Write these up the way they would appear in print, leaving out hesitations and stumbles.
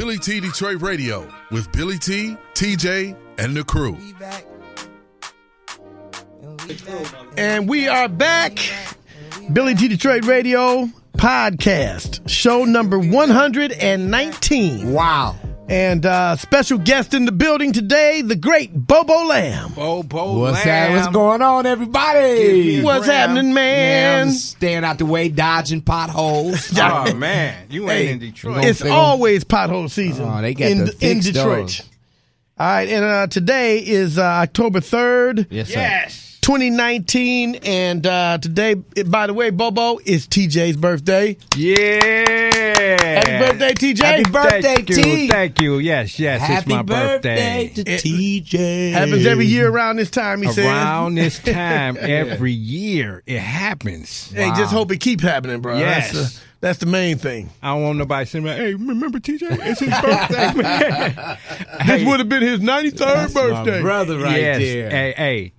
Billy T Detroit Radio with Billy T, TJ, and the crew. And we are back. Billy T Detroit Radio podcast, show number 119. Wow. And special guest in the building today, the Great BoBo Lamb. BoBo What's Lamb. What's going on, everybody? What's happening, man? Staying out the way, dodging potholes. Oh, man. You ain't in Detroit. It's always pothole season. Oh, they got in fix Detroit. those. All right, and today is October 3rd. Yes, sir. Yes. 2019, and today, by the way, Bobo, is TJ's birthday. Yeah. Happy birthday, TJ. Happy birthday, Thank T. you. Thank you. Yes, it's my birthday. to TJ. Happens every year around this time, he says. Around this time, every year, it happens. Hey, just hope it keeps happening, bro. Yes. That's the main thing. I don't want nobody saying, hey, remember TJ? It's his birthday, man. This would have been his 93rd That's birthday. my brother right yes. there. Hey.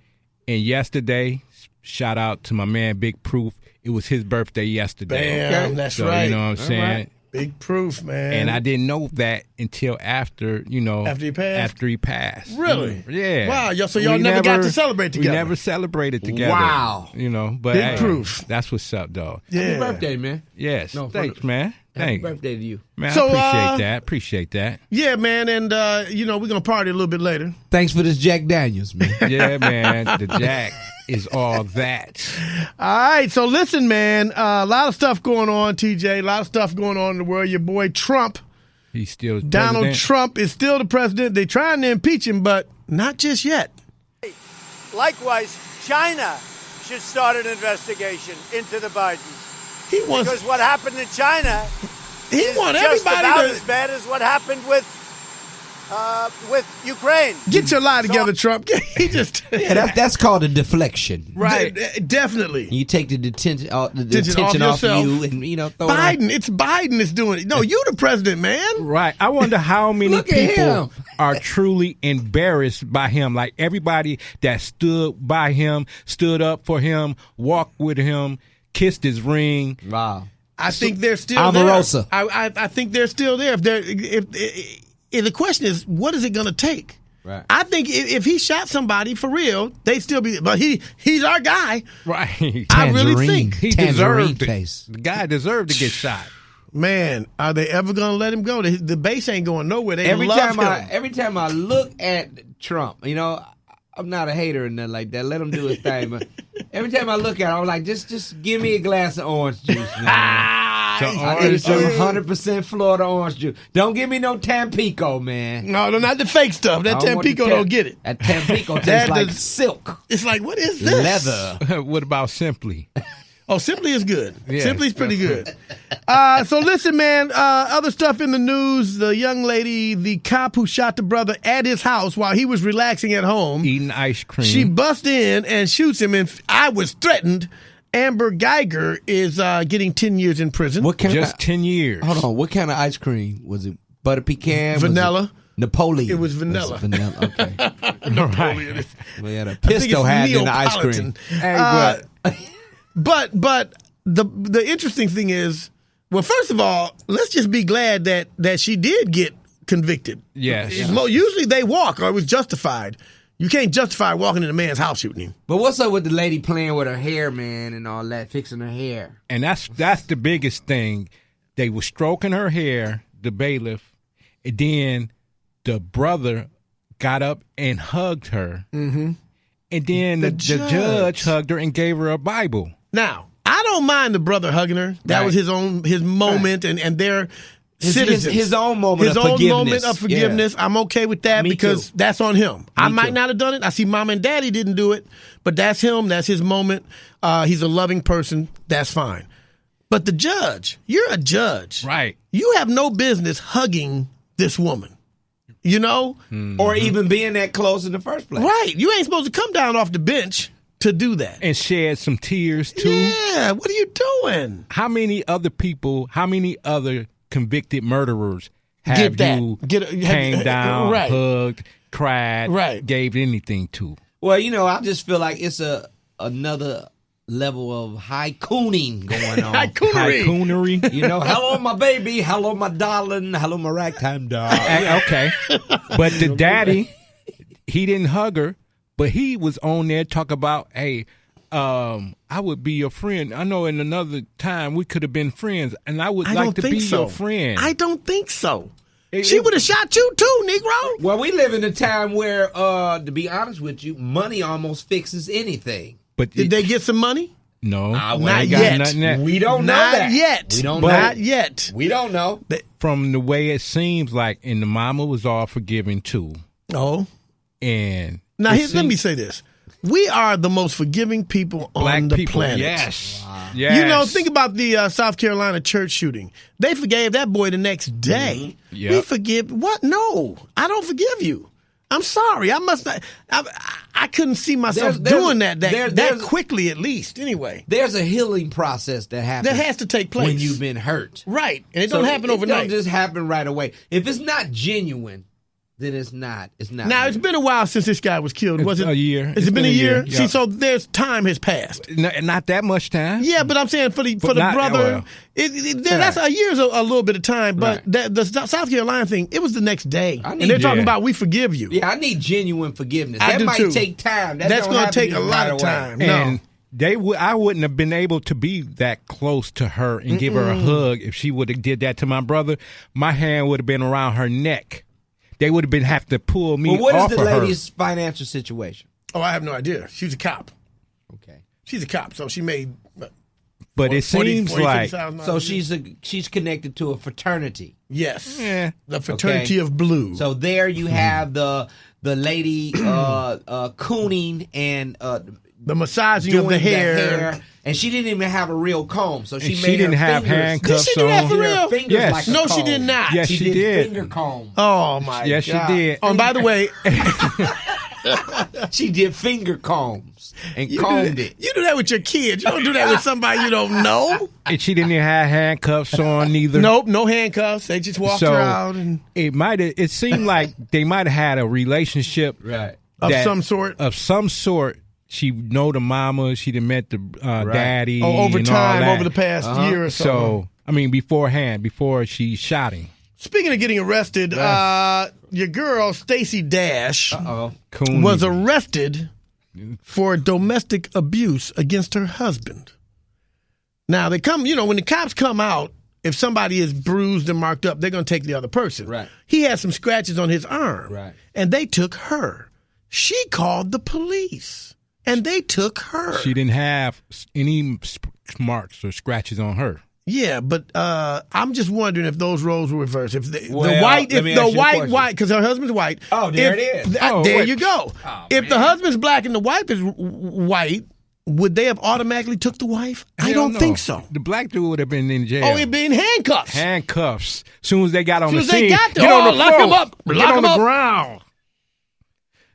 And yesterday, shout out to my man, Big Proof. It was his birthday yesterday. Bam, that's so, right. You know what I'm saying? Right. Big Proof, man. And I didn't know that until after, After he passed? After he passed. Really? Yeah. Wow, so y'all never got to celebrate together. We never celebrated together. Wow. But Big hey, Proof. That's what's up, dog. Yeah. Happy birthday, man. Yes. No, thanks, man. Happy Thanks. birthday to you. Man, So, I appreciate that. Yeah, man, and, we're going to party a little bit later. Thanks for this Jack Daniels, man. Yeah, man. The Jack is all that. All right, so listen, man, a lot of stuff going on, TJ, a lot of stuff going on in the world. Your boy Trump, He's still Donald president. Trump is still the president. They're trying to impeach him, but not just yet. Likewise, China should start an investigation into the Bidens. He wants Because what happened in China he is want just everybody about to as bad as what happened with Ukraine. get your lie together, Trump. He just Yeah, that's called a deflection. right, definitely. You take the attention off yourself. you and, throw it on. Biden, it's Biden that's doing it. No, you the president, man. Right. I wonder how many Look at people him. are truly embarrassed by him. Like everybody that stood by him, stood up for him, walked with him, kissed his ring. Wow. I think they're still Omarosa. there. I think they're still there. If the question is, what is it going to take? Right. I think if he shot somebody for real, they'd still be. But he's our guy. Right. I really think he Tangerine deserved it. face. The guy deserved to get shot. Man, are they ever going to let him go? The base ain't going nowhere. They Every love time him. every time I look at Trump, I'm not a hater or nothing like that. Let him do his thing. But every time I look at him, I'm like, just give me a glass of orange juice, man. I need some 100% Florida orange juice. Don't give me no Tampico, man. No, not the fake stuff. That I don't want Tampico the don't get it. That Tampico That tastes like does- silk. It's like, what is this? Leather. What about Simply? Oh, Simply is good. Yeah. Simply's pretty good. So listen, man, other stuff in the news. The young lady, the cop who shot the brother at his house while he was relaxing at home. Eating ice cream. She busts in and shoots him, and I was threatened. Amber Geiger is getting 10 years in prison. What kind Just of 10 years. Hold on. What kind of ice cream was it? Butter pecan? Vanilla. Was it Napoleon. It was vanilla. Vanilla. Okay. Right. We had a I think pistol it's had in the ice Neapolitan. cream. Hey, But the interesting thing is, well, first of all, let's just be glad that she did get convicted. Yes. Usually they walk, or it was justified. You can't justify walking in a man's house shooting him. But what's up with the lady playing with her hair, man, and all that, fixing her hair? And that's the biggest thing. They were stroking her hair, the bailiff, and then the brother got up and hugged her. Mm-hmm. And then the judge hugged her and gave her a Bible. Now, I don't mind the brother hugging her. That Right. was his moment, and their citizens. His own moment His of own forgiveness. moment of forgiveness. Yeah. I'm okay with that Me because too. that's on him. I might too. not have done it. I see mom and daddy didn't do it, but that's him. That's his moment. He's a loving person. That's fine. But the judge, you're a judge. Right. You have no business hugging this woman. You know? Or even being that close in the first place. Right. You ain't supposed to come down off the bench to do that. And shed some tears, too. Yeah. What are you doing? How many other convicted murderers have Get that. you Have- came down, right. hugged, cried, Right. gave anything to? Well, I just feel like it's another level of high cooning going on. High coonery. Hello, my baby. Hello, my darling. Hello, my ragtime doll. Okay. But the daddy, he didn't hug her, but he was on there talk about, hey, I would be your friend. I know in another time we could have been friends, and I would like to be your friend. I don't think so. She would have shot you too, Negro. Well, we live in a time where, to be honest with you, money almost fixes anything. But Did they get some money? No, not yet. We don't know that. Not yet. We don't know. Not yet. We don't know. From the way it seems like, and the mama was all forgiving too. Oh. And now let me say this. We are the most forgiving people on the planet. Yes. Wow. Yes. Think about the South Carolina church shooting. They forgave that boy the next day. Mm-hmm. Yep. We forgive what? No, I don't forgive you. I'm sorry. I must not. I couldn't see myself doing that quickly, at least. Anyway, there's a healing process that happens. That has to take place when you've been hurt, right? And it don't happen overnight. It don't just happen right away. If it's not genuine, then it's not. It's not. Now it's been a while since this guy was killed. Was it a year? Has it been a year? Yeah. See, so there's time has passed. Not that much time. Yeah, but I'm saying for the brother, that's a year's a little bit of time. But the South Carolina thing, it was the next day, and they're talking about we forgive you. Yeah, I need genuine forgiveness. That might take time. That's going to take a lot of time. And I wouldn't have been able to be that close to her and give her a hug if she would have did that to my brother. My hand would have been around her neck. They would have been have to pull me off of her. What is the lady's financial situation? Oh, I have no idea. She's a cop. Okay. She's a cop, so she made. But it seems like so she's connected to a fraternity. Yes. Yeah. The fraternity of blue. So there you have the lady cooning and the massaging of the hair. And she didn't even have a real comb, so she didn't have handcuffs. Did she do that for real? Fingers yes. like a no, comb. she did not. Yes, she did. Finger comb. Oh my God. Yes, she did. Oh, and by the way, she did finger combs and combed it. You do that with your kids. You don't do that with somebody you don't know. And she didn't even have handcuffs on neither. Nope, no handcuffs. They just walked her out. And It seemed like they might have had a relationship, right, of some sort. Of some sort. She know the mama. She done met the daddy. Over and time, all that. over the past year or so. So, I mean, before she shot him. Speaking of getting arrested, your girl, Stacey Dash, Coon was arrested for domestic abuse against her husband. Now, they come, when the cops come out, if somebody is bruised and marked up, they're going to take the other person. Right. He had some scratches on his arm. Right. And they took her. She called the police. And they took her. She didn't have any marks or scratches on her. Yeah, but I'm just wondering if those roles were reversed. If the white, because her husband's white. Oh, there it is. There you go. If the husband's black and the wife is white, would they have automatically took the wife? I don't think so. The black dude would have been in jail. Oh, he'd be in handcuffs. Handcuffs. As soon as they got on the Get scene, on the lock him up. Get on the ground.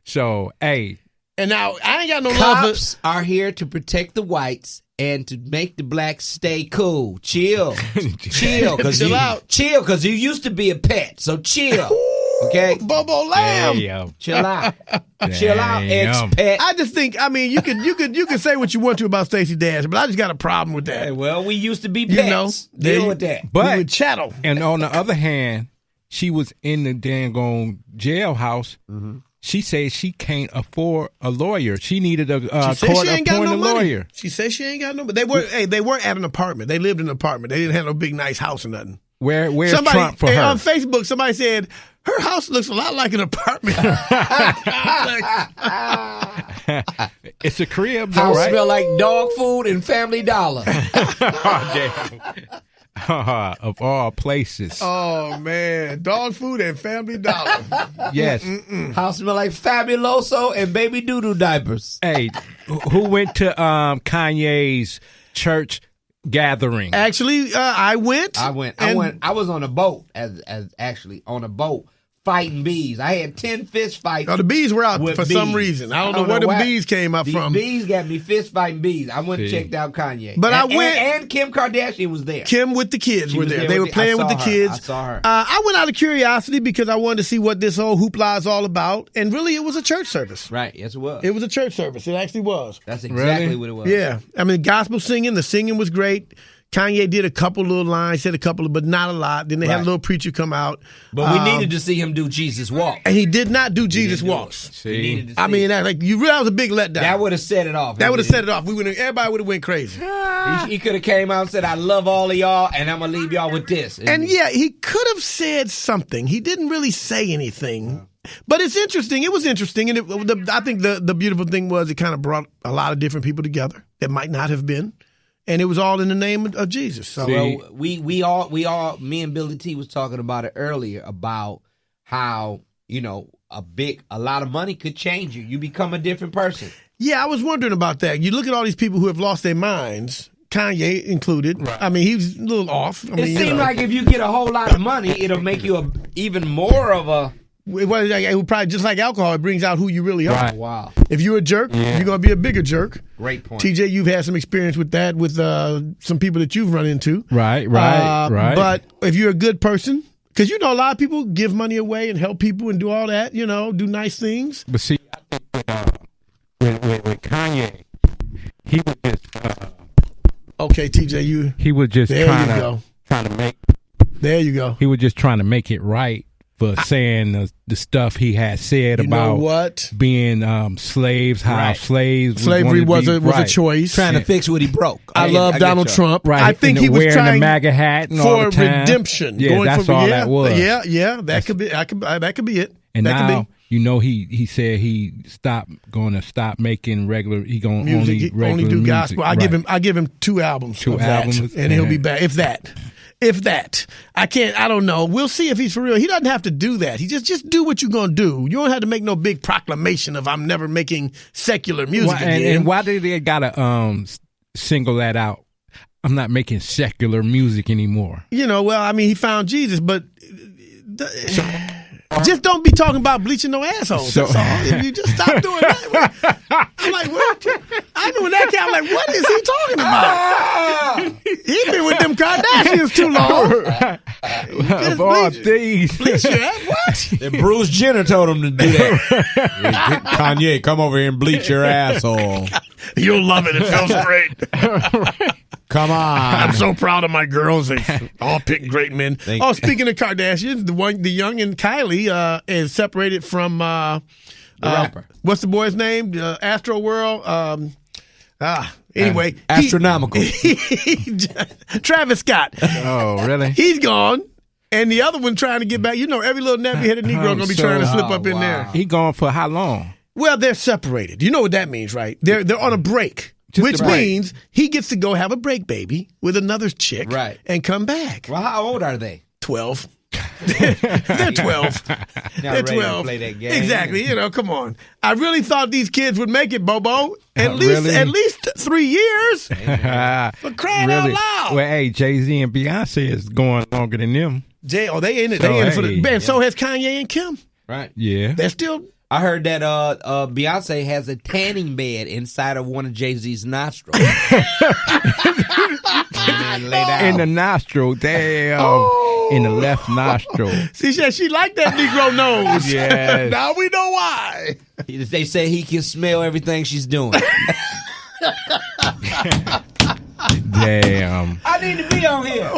So, hey. And now, I ain't got no cops are here to protect the whites and to make the blacks stay cool. Chill. Chill. Chill out. Chill, because you used to be a pet, so chill. Okay? BoBo Lamb. Damn. Chill out. Chill out, ex-pet. I just think, you could say what you want to about Stacey Dash, but I just got a problem with that. Hey, well, we used to be pets. Deal with that. But, we would chattel. And on the other hand, she was in the dang on jailhouse. Mm-hmm. She said she can't afford a lawyer. She needed a court-appointed lawyer. She said she ain't got no money. They were at an apartment. They lived in an apartment. They didn't have no big, nice house or nothing. Where's Trump for her? On Facebook, somebody said, her house looks a lot like an apartment. It's a crib, though, House right? smell like dog food and Family Dollar. Oh, damn. Of all places. Oh, man. Dog food and Family Dollar. Yes. House smell like Fabuloso and baby doo-doo diapers. Hey, who went to Kanye's church gathering? Actually, I went. I was on a boat as actually on a boat fighting bees. I had 10 fist fights. Oh, the bees were out with for bees. some reason. I don't know where the why. bees came up These from. bees got me fist fighting bees. I went and checked out Kanye. But I went. And Kim Kardashian was there. Kim with the kids were there. They were playing with the kids. I saw her. I went out of curiosity because I wanted to see what this whole hoopla is all about. And really, it was a church service. Right. Yes, it was. It was a church service. It actually was. That's exactly what it was. Yeah. I mean, gospel singing. The singing was great. Kanye did a couple little lines, said a couple, but not a lot. Then they had a little preacher come out. But we needed to see him do Jesus Walk. And he did not do Jesus Walks. See? I mean, that was a big letdown. That would have set it off. That would have set it off. Everybody would have went crazy. He could have came out and said, I love all of y'all, and I'm going to leave y'all with this. And yeah, he could have said something. He didn't really say anything. But it's interesting. It was interesting. And I think the beautiful thing was it kind of brought a lot of different people together that might not have been. And it was all in the name of Jesus. So well, we all, me and Billy T was talking about it earlier about how, a lot of money could change you. You become a different person. Yeah, I was wondering about that. You look at all these people who have lost their minds, Kanye included. Right. I mean, he was a little off. It seemed like if you get a whole lot of money, it'll make you even more of a... Well, it would probably, just like alcohol, it brings out who you really are. Right. Wow. If you're a jerk, you're going to be a bigger jerk. Great point. TJ, you've had some experience with that with some people that you've run into. Right. But if you're a good person, because a lot of people give money away and help people and do all that, do nice things. But see, I think with Kanye, he was just... okay, TJ, he was just trying to make... There you go. He was just trying to make it right. For saying the stuff he had said about being slaves, how slavery was a choice. Trying to fix what he broke. I love Donald Trump. Right. I think he was wearing trying the MAGA hat and for all the time. redemption. Yeah, that's all that was. Yeah, that could be. That could be it. And that now he said he going to stop making regular. He going to only do music. gospel. I give him 2 albums. And he'll be back. If that. I don't know. We'll see if he's for real. He doesn't have to do that. He just do what you're going to do. You don't have to make no big proclamation of I'm never making secular music again. And why did they got to single that out? I'm not making secular music anymore. He found Jesus, but just don't be talking about bleaching no assholes. That's all. If you just stop doing that. I'm like, what? I'm doing that guy. I'm like, what is he talking about? He been with them Kardashians too long. Of all things. Bleach your ass? What? And Bruce Jenner told him to do that. Kanye, come over here and bleach your asshole. You'll love it. It feels great. Come on. I'm so proud of my girls. They all pick great men. Speaking of Kardashians, the young and Kylie is separated from the rapper. What's the boy's name? Astro World. Anyway, astronomical. Travis Scott. Oh, really? He's gone. And the other one trying to get back. Every little nappy-headed Negro going to be trying to slip up in there. He gone for how long? Well, they're separated. You know what that means, right? They're on a break. Which means he gets to go have a break baby with another chick and come back. Well, how old are they? 12. They're 12. They're 12. Play that game. Exactly. Come on. I really thought these kids would make it, Bobo. At least 3 years. For crying out loud. Well, hey, Jay-Z and Beyonce is going longer than them. They in it. They in it for the band. So has Kanye and Kim. Right. Yeah. They're still... I heard that Beyonce has a tanning bed inside of one of Jay-Z's nostrils. In the nostril, damn. In the left nostril. See, she like that Negro nose. Yes. Now we know why. They say he can smell everything she's doing. Damn. I need to be on here.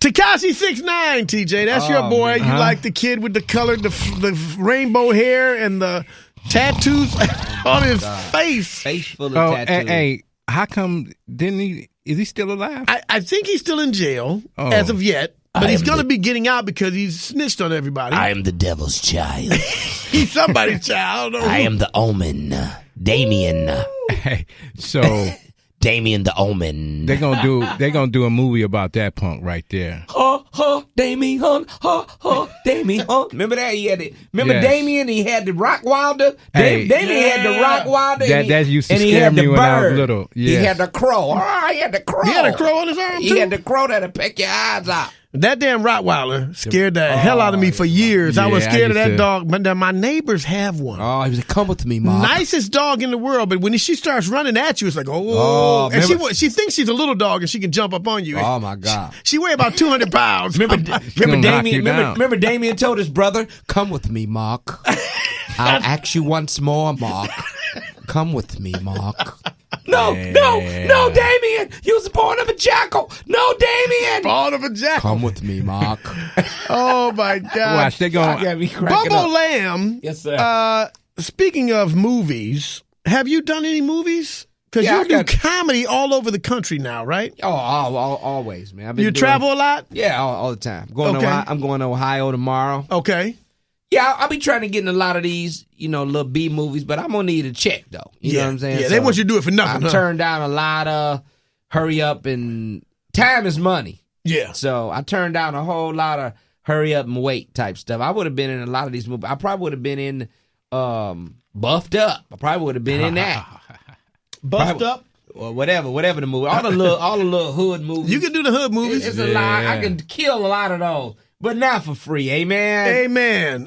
Tekashi 6ix9ine, TJ, that's your boy. You like the kid with the colored, the rainbow hair and the tattoos on his face. Face full of tattoos. Hey, how come is he still alive? I think he's still in jail as of yet, but he's going to be getting out because he's snitched on everybody. I am the devil's child. He's somebody's child. I am the omen. Damien. Hey, so... Damien the Omen. They're gonna do a movie about that punk right there. Damien, Damien. Remember that? Damien? He had the Rock Wilder. Damien had the Rock Wilder. That used to scare me when I was little. Yes. He had the crow. He had the crow. He had a crow on his arm too. He had the crow that'll peck your eyes out. That damn Rottweiler scared the hell out of me for years. I was scared of that dog. But my neighbors have one. Oh, he was like, come with me, Mom. Nicest dog in the world, but when she starts running at you, it's like, and she thinks she's a little dog and she can jump up on you. Oh my God. She weigh about 200 pounds. Remember Damien told his brother, come with me, Mark. I'll ask you once more, Mark. Come with me, Mark. No, Damien! You was born of a jackal! No, Damien! Born of a jackal. Come with me, Mark. Oh, my God. Watch, they're going. BoBo Lamb. Yes, sir. Speaking of movies, have you done any movies? Because you do comedy all over the country now, right? Oh, always, man. You travel a lot? Yeah, all the time. I'm going to Ohio tomorrow. Okay. Yeah, I'll be trying to get in a lot of these, little B movies, but I'm going to need a check, though. You know what I'm saying? Yeah, they want you to do it for nothing, I've turned down a lot of hurry up and time is money. Yeah. So I turned down a whole lot of hurry up and wait type stuff. I would have been in a lot of these movies. I probably would have been in Buffed Up. I probably would have been in that. Buffed Up? Or whatever the movie. All the little hood movies. You can do the hood movies. It's a lot. I can kill a lot of those. But not for free, amen? Amen.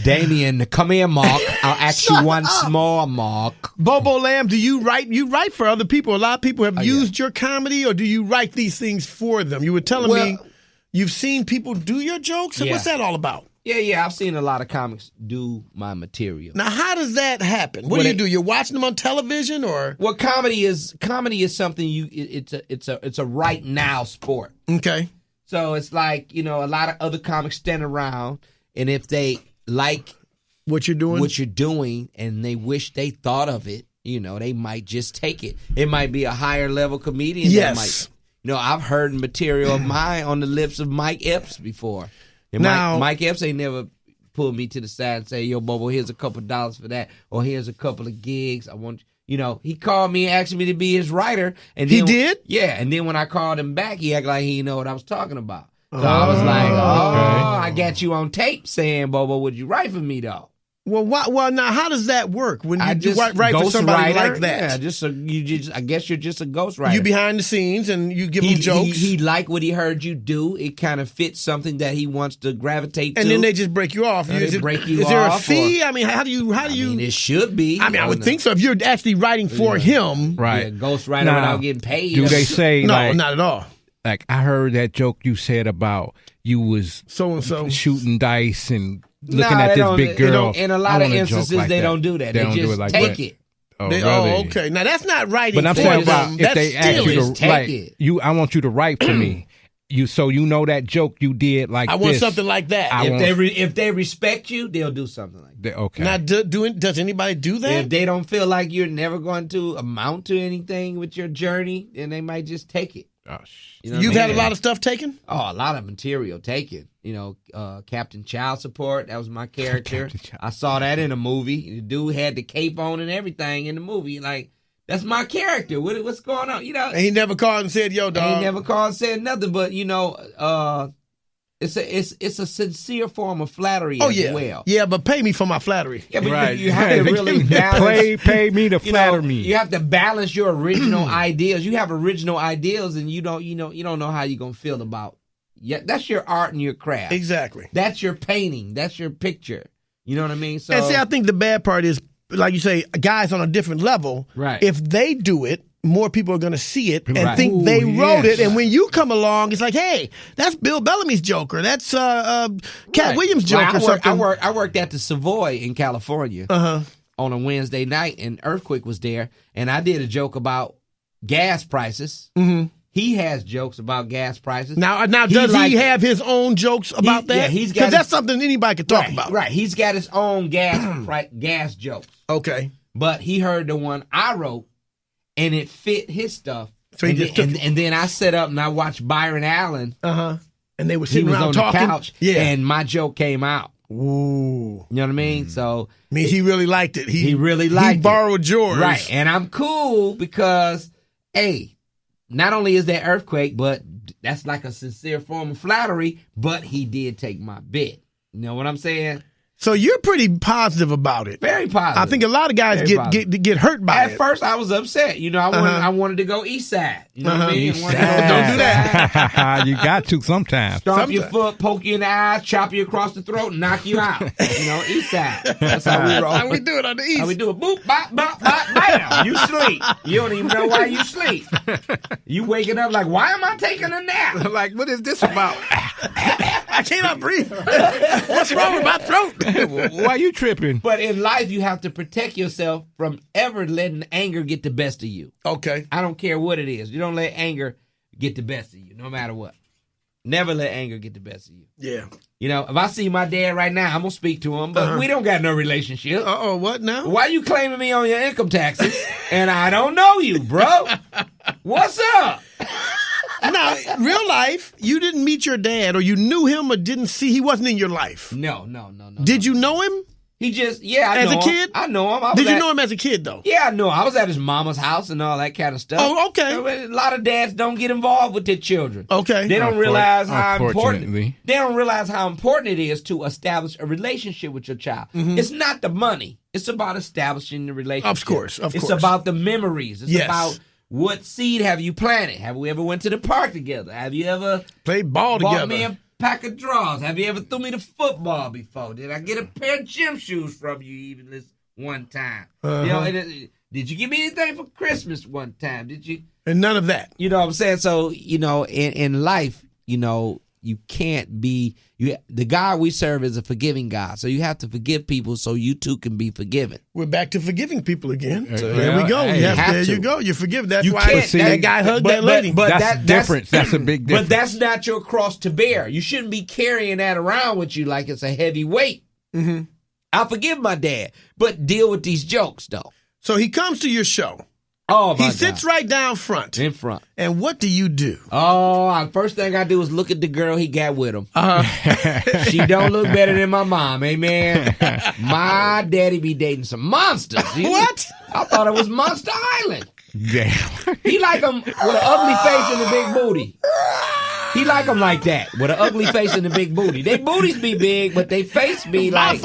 Damien, come here, Mark. I'll ask you once more, Mark. BoBo Lamb, do you write? You write for other people. A lot of people have used your comedy, or do you write these things for them? You were telling me you've seen people do your jokes. What's that all about? Yeah, I've seen a lot of comics do my material. Now, how does that happen? What do you do? You're watching them on television, or? Well, comedy is something it's a right now sport. Okay. So it's like, a lot of other comics stand around, and if they like what you're doing, and they wish they thought of it, they might just take it. It might be a higher level comedian. Yes. That might, I've heard material of mine on the lips of Mike Epps before. And now, Mike Epps ain't never pulled me to the side and say, yo, BoBo, here's a couple of dollars for that, or here's a couple of gigs. I want he called me and asked me to be his writer. And then, he did? Yeah, and then when I called him back, he acted like he didn't know what I was talking about. So I was like, I got you on tape saying, BoBo, would you write for me, though? Well, now, how does that work when you write for somebody like that? Yeah, I guess you're just a ghostwriter. You behind the scenes and you give him jokes. He liked what he heard you do. It kind of fits something that he wants to gravitate to. And then they just break you off. Is there a fee? I mean, how do you? It should be. I mean, I would think so. If you're actually writing for him, right? Ghostwriter without getting paid. Do they say no? Not at all. Like I heard that joke you said about you was so and so shooting dice and looking at this big girl. In a lot of instances, they don't do that. They just do it like take it. Okay. Now that's not writing. But I'm saying about if they ask you to write, I want you to write for me. So you know that joke you did like I want something like that. If they respect you, they'll do something like that. Okay. Now, does anybody do that? If they don't feel like you're never going to amount to anything with your journey, then they might just take it. You've had a lot of stuff taken? Oh, a lot of material taken. Captain Child Support, that was my character. I saw that in a movie. The dude had the cape on and everything in the movie. Like, that's my character. What's going on? And he never called and said, yo, dog. He never called and said nothing, but, it's a sincere form of flattery as well. Yeah, but pay me for my flattery. Yeah, but you have to really balance. Pay me to flatter me. You have to balance your original ideas. You have original ideas, and you don't know how you're gonna feel about. Yeah, that's your art and your craft. Exactly. That's your painting. That's your picture. You know what I mean? So, and see, I think the bad part is, like you say, guys on a different level. Right. If they do it, more people are going to see it and think they wrote it. And when you come along, it's like, hey, that's Bill Bellamy's joke, or that's Cat Williams' joke, or something. I worked at the Savoy in California on a Wednesday night, and Earthquake was there, and I did a joke about gas prices. Mm-hmm. He has jokes about gas prices. Now does he have his own jokes about that? Yeah, because that's something anybody could talk about. Right, he's got his own gas jokes. Okay. But he heard the one I wrote, and it fit his stuff. So and then I set up and I watched Byron Allen. And they were sitting around on talking. The couch. Yeah. And my joke came out. Ooh. You know what I mean? So means he really liked it. He really liked it. He borrowed yours. Right. And I'm cool because, hey, not only is that Earthquake, but that's like a sincere form of flattery, but he did take my bit. You know what I'm saying? So you're pretty positive about it. Very positive. I think a lot of guys get hurt by it. At first, I was upset. I wanted to go east side. You know what I mean? Don't do that. You got to sometimes. Stomp your foot, poke you in the eye, chop you across the throat, and knock you out. East side. That's how we roll. That's how we do it on the east. How we do it. Boop, bop, bop, bop, bam. You sleep. You don't even know why you sleep. You waking up like, why am I taking a nap? Like, what is this about? I cannot breathe. What's wrong with my throat? Why you tripping? But in life, you have to protect yourself from ever letting anger get the best of you. Okay. I don't care what it is. You don't let anger get the best of you, no matter what. Never let anger get the best of you. Yeah. If I see my dad right now, I'm going to speak to him, but we don't got no relationship. Uh-oh, what now? Why you claiming me on your income taxes? And I don't know you, bro. What's up? Now, real life, you didn't meet your dad, or you knew him, or didn't see, he wasn't in your life. No. Did you know him? He just, I know him. As a kid? I know him. Did you know him as a kid, though? Yeah, I know. I was at his mama's house and all that kind of stuff. Oh, okay. A lot of dads don't get involved with their children. Okay. They don't realize how important. Unfortunately. They don't realize how important it is to establish a relationship with your child. Mm-hmm. It's not the money. It's about establishing the relationship. Of course. It's about the memories. It's about what seed have you planted. Have we ever went to the park together? Have you ever played ball together? Bought me a pack of drawers. Have you ever threw me the football before? Did I get a pair of gym shoes from you even this one time? Did you give me anything for Christmas one time? Did you? And none of that. You know what I'm saying? So, in life, you can't be, the God we serve is a forgiving God. So you have to forgive people so you too can be forgiven. We're back to forgiving people again. So there we go. There you go. You're forgiven. That's why that guy hugged that lady. But that's different. That's a big difference. But that's not your cross to bear. You shouldn't be carrying that around with you like it's a heavy weight. Mm-hmm. I'll forgive my dad, but deal with these jokes, though. So he comes to your show. Oh, my He sits right down front. In front. And what do you do? Oh, first thing I do is look at the girl he got with him. She don't look better than my mom, amen. My daddy be dating some monsters. What? I thought it was Monster Island. Damn. He like them with an ugly face and a big booty. He like them like that, with an ugly face and a big booty. They booties be big, but they face be like...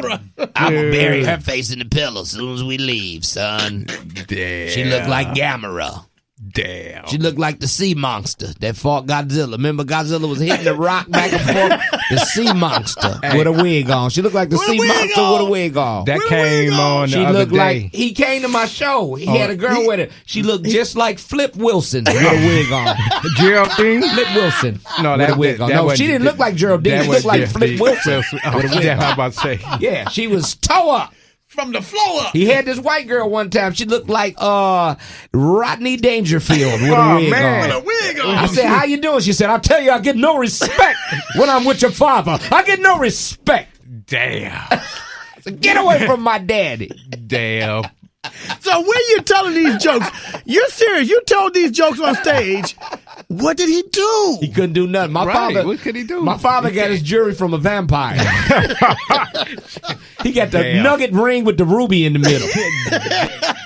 I'm going to bury her face in the pillow as soon as we leave, son. Damn. She look like Gamera. Damn. She looked like the sea monster that fought Godzilla. Remember Godzilla was hitting the rock back and forth? The sea monster with a wig on. She looked like the sea monster with a wig on. That came on the She other looked day. like he came to my show. He had a girl with her. She looked just like Flip Wilson with a wig on. Geraldine? Flip Wilson. No, with a wig on. No, she didn't look like Geraldine. She looked like Flip Wilson with a wig on. I'm about to say. Yeah, she was toe up. From the floor up. He had this white girl one time. She looked like Rodney Dangerfield with a wig on. With a wig on. I said, how you doing? She said, I'll tell you, I get no respect when I'm with your father. I get no respect. Damn. I said, get away from my daddy. Damn. So when you're telling these jokes, you're serious. You told these jokes on stage. What did he do? He couldn't do nothing. My Right. father. What could he do? My father got his jewelry from a vampire. He got the Damn. nugget ring with the ruby in the middle.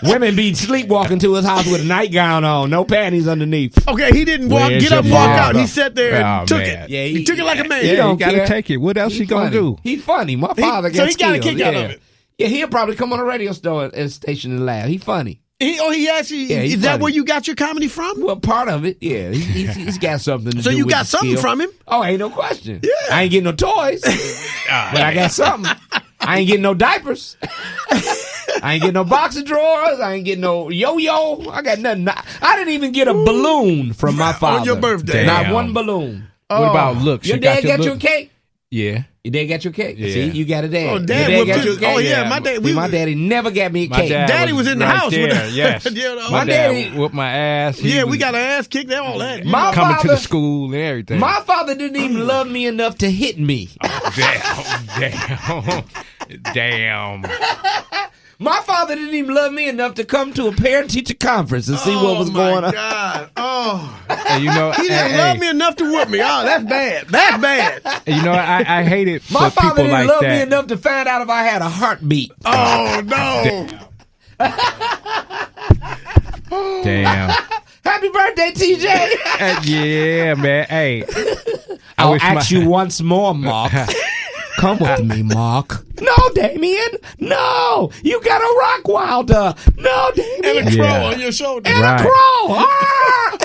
Women be sleepwalking to his house with a nightgown on, no panties underneath. Okay, he didn't Where's get up and your walk out. father? He sat there and Oh, took man. it. Yeah, he took it like a man. He Yeah, don't you gotta care. take it. What else he gonna funny. do? He funny. My father got so he got a skills. kick out of it. Yeah, he'll probably come on a radio station and laugh. He funny. He actually, Yeah, he's is that funny. where you got your comedy from? Well, part of it, yeah. He's got something to do So with you got the something skill. from him? Oh, ain't no question. Yeah. I ain't getting no toys, but I got something. I ain't getting no diapers. I ain't getting no boxer drawers. I ain't getting no yo-yo. I got nothing. I didn't even get a balloon from my father. On your birthday. Not Damn. one balloon. What about looks? Your You dad got look- you a cake? Yeah. Your dad got you a cake? Yeah. See, you got a dad. Oh, Dad Your whooped got you a his- cake? oh, yeah, my dad- See, my daddy never got me a My cake. dad Daddy was in the right house there, with yes. You know? My My dad daddy- whooped my ass. He Yeah, was we got our ass kicked. All that. You My know. coming to father- the school and everything. My father didn't even love me enough to hit me. Damn. Damn. My father didn't even love me enough to come to a parent-teacher conference and see what was going on. God. Oh, And you know, he didn't love me enough to whoop me. Oh, that's bad. That's bad. You know, I hate it My for father people didn't like love me that. enough to find out if I had a heartbeat. Oh no. Damn. Happy birthday, TJ. Yeah, man. Hey. I'll wish ask my- you once more, Mark. Come with me, Mark. No, Damien. No. You got a rock wilder. No, Damien. And a crow on your shoulder. And Right. a crow. Ah!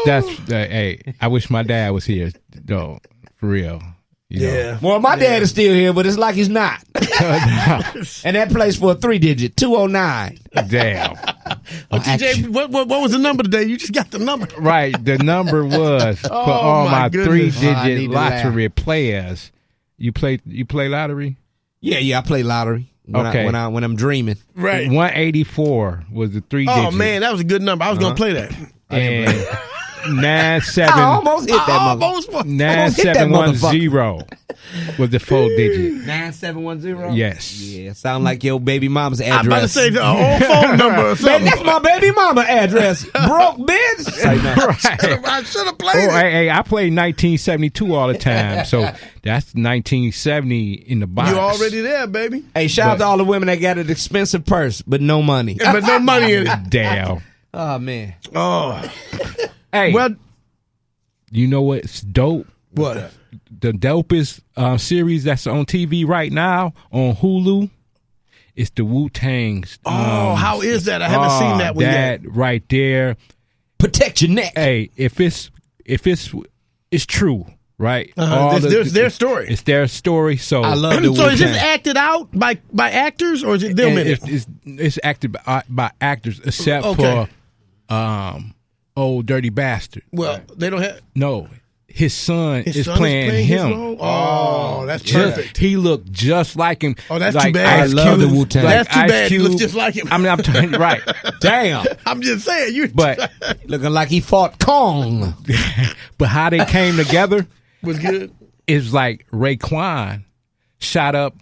That's hey, I wish my dad was here, though, for real. You know. Well, my dad is still here, but it's like he's not. And that plays for a 3-digit, 209. Damn. TJ, what was the number today? You just got the number. Right. The number was for all my my goodness. 3-digit Oh, I need to lottery players. You play lottery? Yeah, I play lottery when Okay. when I'm dreaming. Right. 184 was the 3-digit. Oh, man, that was a good number. I was going to play that. And I 97 almost hit that mother. Almost. 9710 was the 4-digit. 9710. Yes. Yeah, sound like your baby mama's address. I'm about to say the old phone number or Man, something. that's my baby mama address. Broke bitch. Say no. Right. I should have played Oh, it. hey, I played 1972 all the time, so that's 1970 in the box. You already there, baby. Hey, shout out to all the women that got an expensive purse, but no money. But no money in it. Damn. Oh, man. Oh. Hey, Well, you know what's dope? what? The dopest series that's on TV right now on Hulu. It's the WuTang's. Oh, how is that? I haven't seen that one yet. That right there. Protect your neck. Hey, if it's true, right? All There's their story. It's their story. So I love the So is this WuTang. acted out by actors or is it them in it? it's acted by actors, except Okay. for old dirty bastard. Well, they don't have. No, his son His is son playing his him. role? Oh, that's Just- perfect. He looked just like him. Oh, that's like too bad. Ice I love Cube, the WuTang. like That's too Ice bad. He Cube. looks just like him. I'm telling you, right. Damn. I'm just saying. You But Looking like he fought Kong. but how they came together was good. is like Raekwon shot up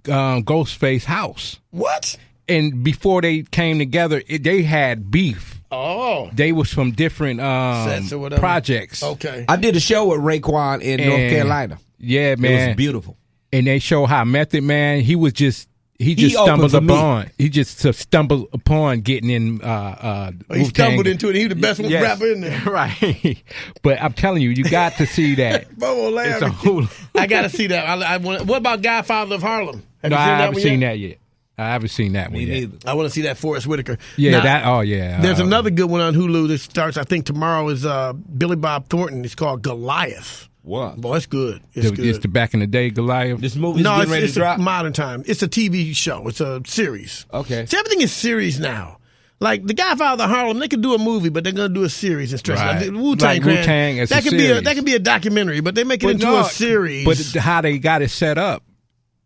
Ghostface's house. What? And before they came together, they had beef. Oh, They was from different Sets or whatever. projects. okay. I did a show with Raekwon in North And- Carolina. Yeah, It man. was beautiful. And they show how Method Man, he just opened stumbled for me. upon. He just stumbled upon getting in. He Wu-Tang. stumbled into it. He was the best Yes. rapper in there. Right. But I'm telling you, you got to see that. BoBo Lamb. It's a whole. I got to see that. I want. What about Godfather of Harlem? Have No, you I seen that haven't one seen yet? that yet. I haven't seen that one Me yet. neither. I want to see that Forrest Whitaker. Yeah, Now, that. Oh, yeah. There's another good one on Hulu that starts. I think tomorrow is Billy Bob Thornton. It's called Goliath. What? Boy, it's good. It's good. It's the back in the day Goliath. This movie's No, getting ready it's to drop? a modern time. It's a TV show. It's a series. Okay. See, everything is series now. Like the Godfather of Harlem, they could do a movie, but they're gonna do a series and stretch Right. it. Like Wu-Tang, Like Clan, Wu-Tang as a that could be series. that could be a documentary, but they make it into a series. But how they got it set up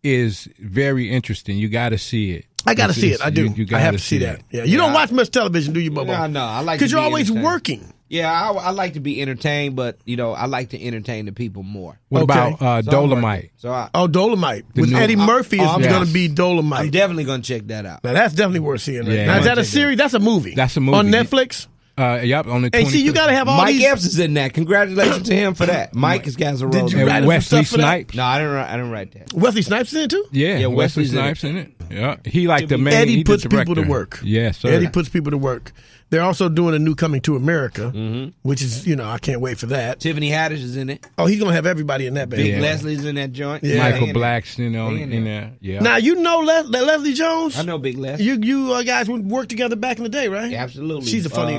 is very interesting. You got to see it. I got to see it. I do. You I have gotta to see that. it. Yeah, you don't watch much television, do you, Bobo? No, I like to because you're be always entertained. working. Yeah, I like to be entertained, but I like to entertain the people more. What Okay. about So I'm Dolomite? working. So Oh, Dolomite with new- Eddie Murphy is I'm- going yes. to be I'm Dolomite. definitely gonna check that out. Now that's definitely worth seeing. Right Yeah. now, is that a Check that series? That's a movie. That's a movie. on Netflix. Yep, on the Hey, see, you 25th. got to have all Mike these. Epps is in that. Congratulations to him for that. Mike has got a role. Did you in write that. And some Wesley stuff for that? Snipes. No, I didn't write that. Wesley Snipes is in it too. Yeah, Yeah, Wesley Wesley's in Snipes in it. Yeah, he like the man. Eddie he the puts people to director. work. Yes, sir. Eddie puts people to work. They're also doing a new Coming to America, which is I can't wait for that. Tiffany Haddish is in it. Oh, he's gonna have everybody in that baby. Big Yeah. Leslie's in that joint. Yeah. Michael They Black's in in there. Yeah. Now you know Leslie Jones. I know Big Leslie. You guys would work together back in the day, right? Yeah, absolutely. She's a funny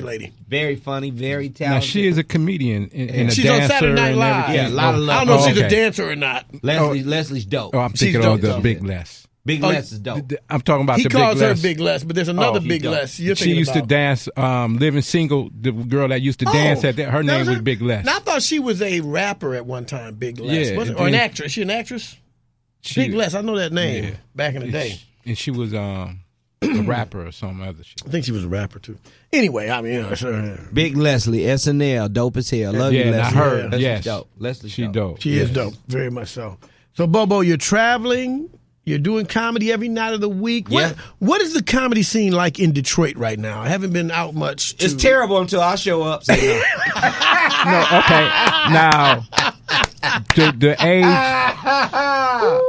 lady. Very funny, very talented. Now she is a comedian and a She's dancer on Saturday Night and Live. everything. Yeah, a lot of love. I don't know if Oh, she's a okay. dancer or not. Leslie's dope. Oh, I'm She's thinking dope, of the though. Big Les. Big Les is dope. I'm talking about He the calls Big her Les. Big Les, but there's another she's Big dope. Les. You're She thinking used to about. dance, Living Single. The girl that used to dance at that, her that name was her? Big Les. Now, I thought she was a rapper at one time, Big Les. Yeah, Wasn't- and or an then- actress. Is she an actress? She- Big Les, I know that name Yeah. back in the day. and she was a rapper or some other shit. I think she was a rapper too. Anyway, I mean, Big Leslie, SNL, dope as hell. Love you, Yeah, and I Leslie. heard. Leslie's Yes, dope. Leslie's she dope. she is dope, very much so. So, Bobo, you're traveling. You're doing comedy every night of the week. Yeah. What is the comedy scene like in Detroit right now? I haven't been out much. It's terrible until I show up. So no. No, okay. Now, the age.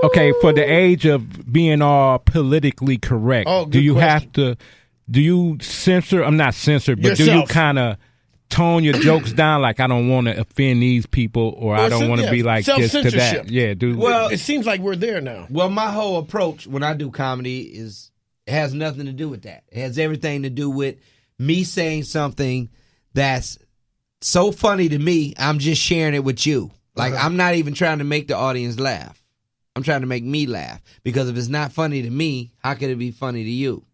Okay, for the age of being all politically correct, Oh, good do you question. have to? Do you censor? I'm not censored, but do you Yourself. kind of tone your jokes down. Like, I don't want to offend these people, or I don't want to be like this to that. Yeah, dude. Well, it seems like we're there now. Well, my whole approach when I do comedy it has nothing to do with that. It has everything to do with me saying something that's so funny to me, I'm just sharing it with you. Like, I'm not even trying to make the audience laugh. I'm trying to make me laugh. Because if it's not funny to me, how could it be funny to you?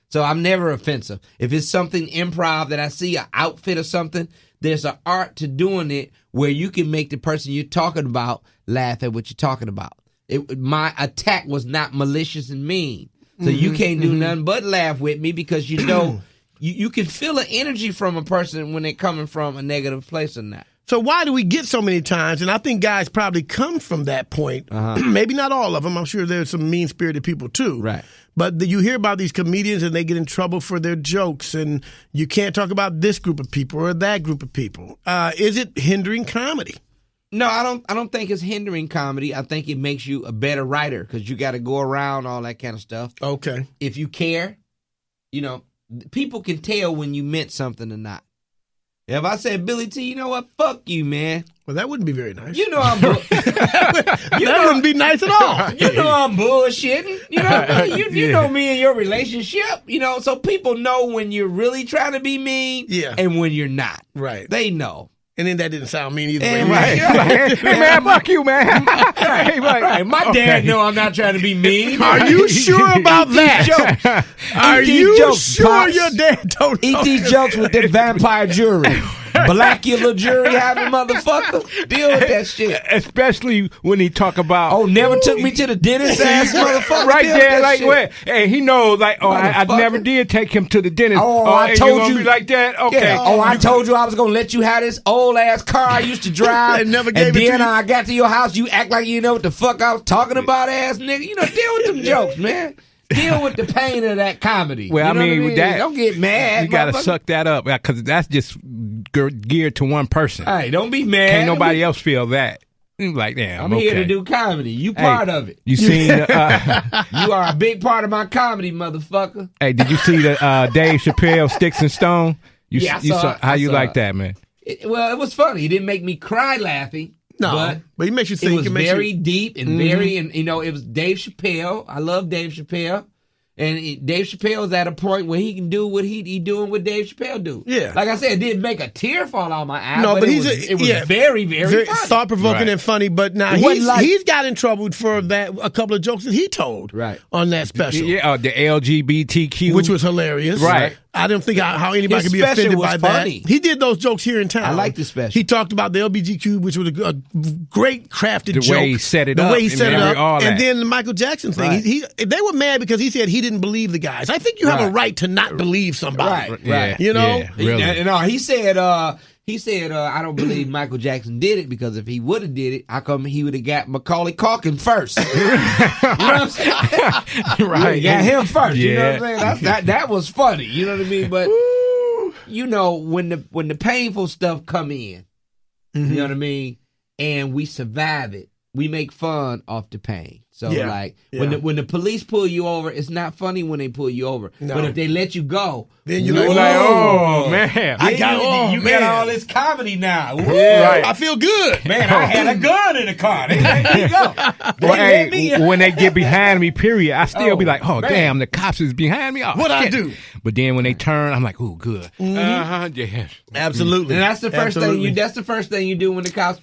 So I'm never offensive. If it's something improv that I see, an outfit or something, there's an art to doing it where you can make the person you're talking about laugh at what you're talking about. My attack was not malicious and mean. So you can't do nothing but laugh with me because you know you can feel an energy from a person when they're coming from a negative place or not. So why do we get so many times? And I think guys probably come from that point. Maybe not all of them. I'm sure there's some mean-spirited people too. Right. But you hear about these comedians and they get in trouble for their jokes, and you can't talk about this group of people or that group of people. Is it hindering comedy? No, I don't think it's hindering comedy. I think it makes you a better writer because you got to go around all that kind of stuff. Okay. If you care, people can tell when you meant something or not. If I said, Billy T, you know what? Fuck you, man. Well, that wouldn't be very nice. You know I'm that wouldn't be nice at all. You know I'm bullshitting. You know me and your relationship. So people know when you're really trying to be mean and when you're not. Right. They know. And then that didn't sound mean either way. Right. Hey, man, fuck you, man. Right. My dad know I'm not trying to be mean. Are you sure about that? Are you sure your dad don't know? Eat these jokes with that vampire jury. Blackula jury having motherfucker. Deal with that shit. Especially when he talk about never took me to the dentist ass motherfucker. Right there, like where? Hey, he knows like I never did take him to the dentist. I told you be like that. Okay. Yeah. I told you I was gonna let you have this old ass car I used to drive. And never gave it to you. Then I got to your house, you act like you know what the fuck I was talking about, ass nigga. Deal with them jokes, man. Deal with the pain of that comedy. Well, I mean, that don't get mad. You gotta suck that up because that's just geared to one person. Hey, don't be mad. Can't nobody else feel that. Like, damn, I'm here to do comedy. You part of it. You seen? You are a big part of my comedy, motherfucker. Hey, did you see the Dave Chappelle Sticks and Stone? I saw how you like that, man? It was funny. It didn't make me cry laughing. No, but it makes you think. It was very deep and very, and it was Dave Chappelle. I love Dave Chappelle, and Dave Chappelle's at a point where he can do what he doing what Dave Chappelle do. Yeah, like I said, it didn't make a tear fall out my eye. No, but it was very, very funny. Thought provoking and funny. But now he's got in trouble for that a couple of jokes that he told on that special. Yeah, the LGBTQ, which was hilarious. Right. I don't think how anybody could be offended by funny. that. He did those jokes here in town. I like the special. He talked about the LBGTQ, which was a great crafted joke. The way he set it up. And then the Michael Jackson thing. Right. They were mad because he said he didn't believe the guys. I think you have a right to not believe somebody. Right. Yeah. Yeah, really. No, he said, I don't believe Michael Jackson did it because if he would have did it, how come he would have got Macaulay Culkin first? You know what I'm saying? Right. Got him first. Yeah. You know what I'm saying? That was funny. You know what I mean? But when the painful stuff come in, you know what I mean, and we survive it, we make fun off the pain. So when the police pull you over, it's not funny when they pull you over. No. But if they let you go, then you're like, oh man, you got all this comedy now. Yeah. Right. I feel good. Man, I had a gun in the car. They let me go. When they get behind me, period, I still be like, oh man. Damn, the cops is behind me. Oh, what I do? But then when they turn, I'm like, oh, good. Yeah, absolutely. And that's the first thing That's the first thing you do when the cops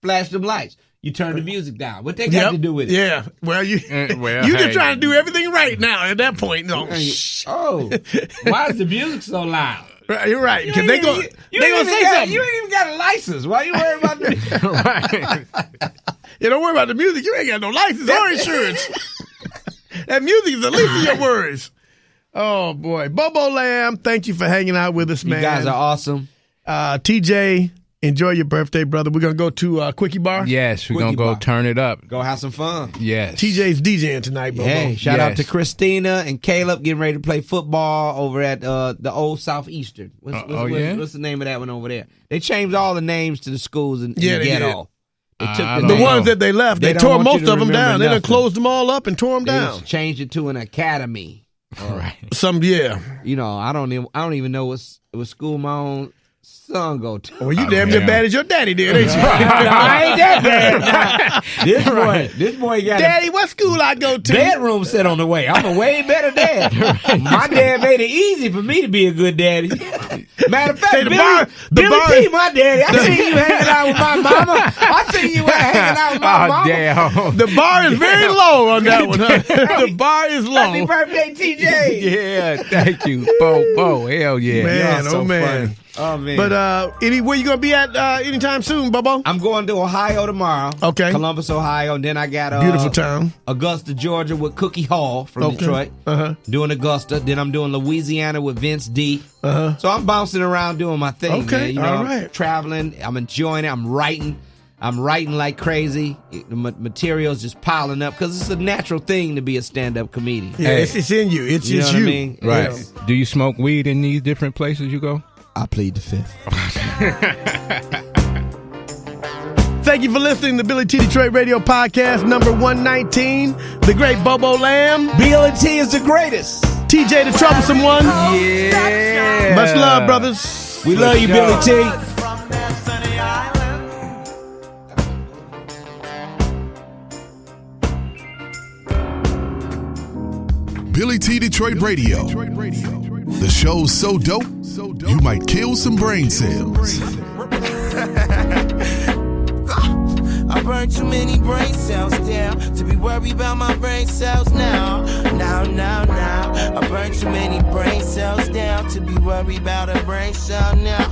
flash them lights. You turn the music down. What they got to do with it? Yeah. Well, you just trying to do everything right now at that point. No. Why is the music so loud? Right, you're right. Because they gonna say something. You ain't even got a license. Why you worry about the right. You don't worry about the music. You ain't got no license or insurance. That music is the least of your worries. Oh, boy. BoBo Lamb, thank you for hanging out with us, man. You guys are awesome. TJ, enjoy your birthday, brother. We're going to go to Quickie Bar. Yes, we're going to go turn it up. Go have some fun. Yes. TJ's DJing tonight, BoBo. Hey, shout out to Christina and Caleb getting ready to play football over at the old Southeastern. What's the name of that one over there? They changed all the names to the schools in the ghetto. They took the ones that they left, they tore most of them down. They done closed them all up and tore them down. Changed it to an academy. Right. I don't even know what school my own son go to? Well, you damn near bad as your daddy did, ain't you? I ain't that bad. This boy got Daddy, what school I go to? bedroom set on the way. I'm a way better dad. My dad made it easy for me to be a good daddy. Matter of fact, Billy T, my daddy. I see you hanging out with my mama. I see you hanging out with my mama. Damn. The bar is very low on that one, huh? The bar is low. Happy birthday, TJ. Yeah, thank you, Bo. Hell yeah, Man, y'all so man. funny. Oh man. But where you gonna be at anytime soon, Bobo? I'm going to Ohio tomorrow. Okay. Columbus, Ohio. And then I got Beautiful town. Augusta, Georgia with Cookie Hall from Detroit. Doing Augusta. Then I'm doing Louisiana with Vince D. So I'm bouncing around doing my thing. Okay, Man. You know, all right. I'm traveling. I'm enjoying it. I'm writing like crazy. The material's just piling up because it's a natural thing to be a stand-up comedian. Yeah, it's in you. It's You know just what you. I mean? Right. Yes. Do you smoke weed in these different places you go? I plead the fifth. Thank you for listening to Billy T. Detroit Radio Podcast number 119. The Great BoBo Lamb. Billyt is the greatest. TJ the Troublesome One. Yeah. Much love, brothers. We love you, Billy T. Billy T. Detroit Radio. The show's so dope, you might kill some brain cells. I burned too many brain cells down to be worried about my brain cells now. I burned too many brain cells down to be worried about a brain cell now.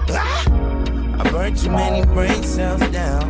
I burned too many brain cells down.